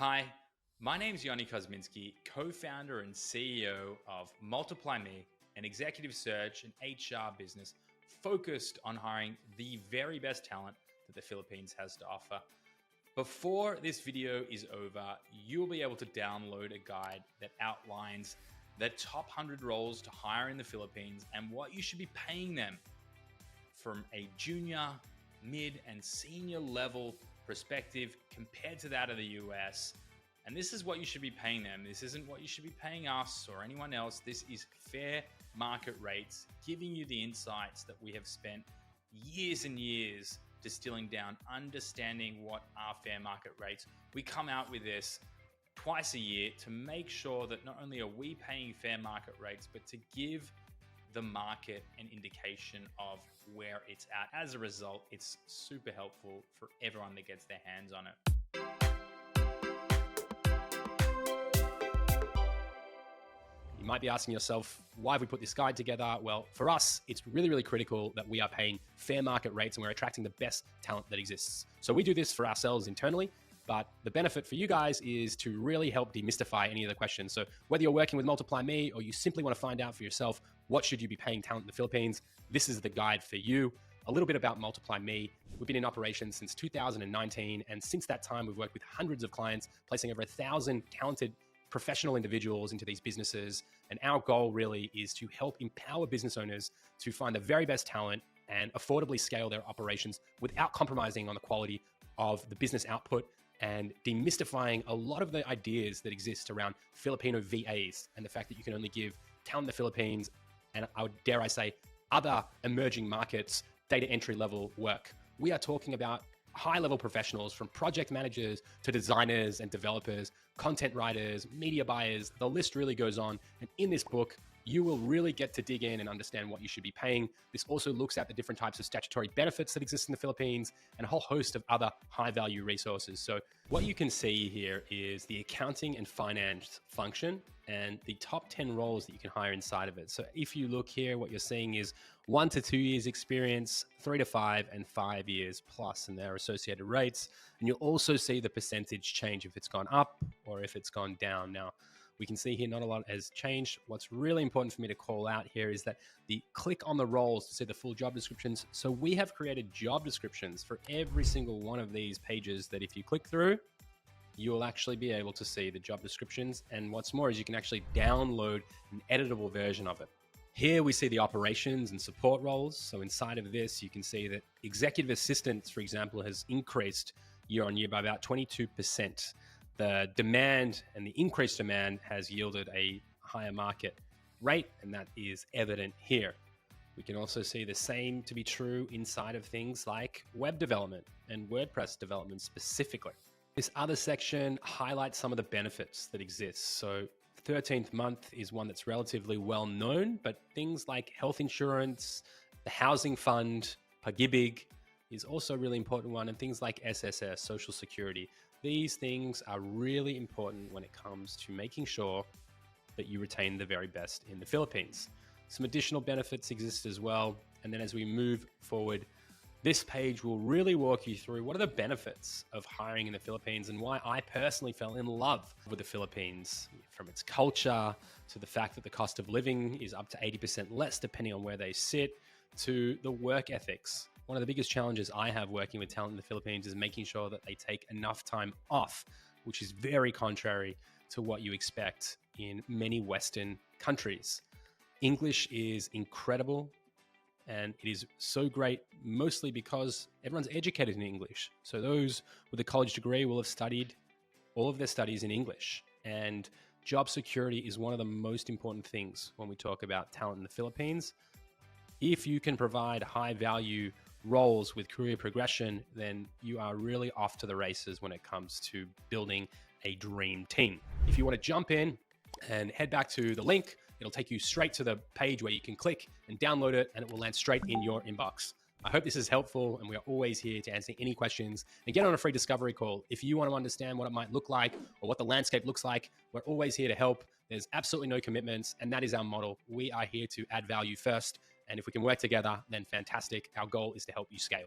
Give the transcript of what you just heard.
Hi, my name is Yoni Kozminski, co-founder and CEO of MultiplyMii, an executive search and HR business focused on hiring the very best talent that the Philippines has to offer. Before this video is over, you'll be able to download a guide that outlines the top 100 roles to hire in the Philippines and what you should be paying them from a junior, mid, and senior level perspective compared to that of the US. And this is what you should be paying them. This isn't what you should be paying us or anyone else. This is fair market rates, giving you the insights that we have spent years and years distilling down, understanding what are fair market rates. We come out with this twice a year to make sure that not only are we paying fair market rates, but to give the market an indication of where it's at. As a result, it's super helpful for everyone that gets their hands on it. You might be asking yourself, why have we put this guide together? Well, for us, it's really critical that we are paying fair market rates and we're attracting the best talent that exists. So we do this for ourselves internally, but the benefit for you guys is to really help demystify any of the questions. So whether you're working with MultiplyMii or you simply want to find out for yourself, what should you be paying talent in the Philippines? This is the guide for you. A little bit about MultiplyMii. We've been in operation since 2019. And since that time, we've worked with hundreds of clients, placing over 1,000 talented professional individuals into these businesses. And our goal really is to help empower business owners to find the very best talent and affordably scale their operations without compromising on the quality of the business output and demystifying a lot of the ideas that exist around Filipino VAs and the fact that you can only give talent in the Philippines and I would dare I say other emerging markets data entry level work. We are talking about high-level professionals from project managers to designers and developers, content writers, media buyers, the list really goes on. And in this book, you will really get to dig in and understand what you should be paying. This also looks at the different types of statutory benefits that exist in the Philippines and a whole host of other high-value resources. So what you can see here is the accounting and finance function and the top 10 roles that you can hire inside of it. So if you look here, what you're seeing is 1 to 2 years experience, 3 to 5, and 5 years plus, and their associated rates. And you'll also see the percentage change if it's gone up or if it's gone down. Now, we can see here not a lot has changed. What's really important for me to call out here is that the click on the roles to see the full job descriptions. So we have created job descriptions for every single one of these pages that if you click through, you will actually be able to see the job descriptions. And what's more is you can actually download an editable version of it. Here we see the operations and support roles. So inside of this, you can see that executive assistants, for example, has increased year on year by about 22%. The demand and the increased demand has yielded a higher market rate, and that is evident here. We can also see the same to be true inside of things like web development and WordPress development specifically. This other section highlights some of the benefits that exist. So 13th month is one that's relatively well known, but things like health insurance, the housing fund, pag-ibig is also a really important one, and things like SSS, Social Security. These things are really important when it comes to making sure that you retain the very best in the Philippines. Some additional benefits exist as well. And then as we move forward, this page will really walk you through what are the benefits of hiring in the Philippines and why I personally fell in love with the Philippines, from its culture to the fact that the cost of living is up to 80% less depending on where they sit, to the work ethics. One of the biggest challenges I have working with talent in the Philippines is making sure that they take enough time off, which is very contrary to what you expect in many Western countries. English is incredible, and it is so great mostly because everyone's educated in English. So those with a college degree will have studied all of their studies in English. And job security is one of the most important things when we talk about talent in the Philippines. If you can provide high value roles with career progression, then you are really off to the races when it comes to building a dream team. If you want to jump in and head back to the link, it'll take you straight to the page where you can click and download it, and it will land straight in your inbox. I hope this is helpful, and we are always here to answer any questions and get on a free discovery call. If you want to understand what it might look like or what the landscape looks like, we're always here to help. There's absolutely no commitments, and that is our model. We are here to add value first. And if we can work together, then fantastic. Our goal is to help you scale.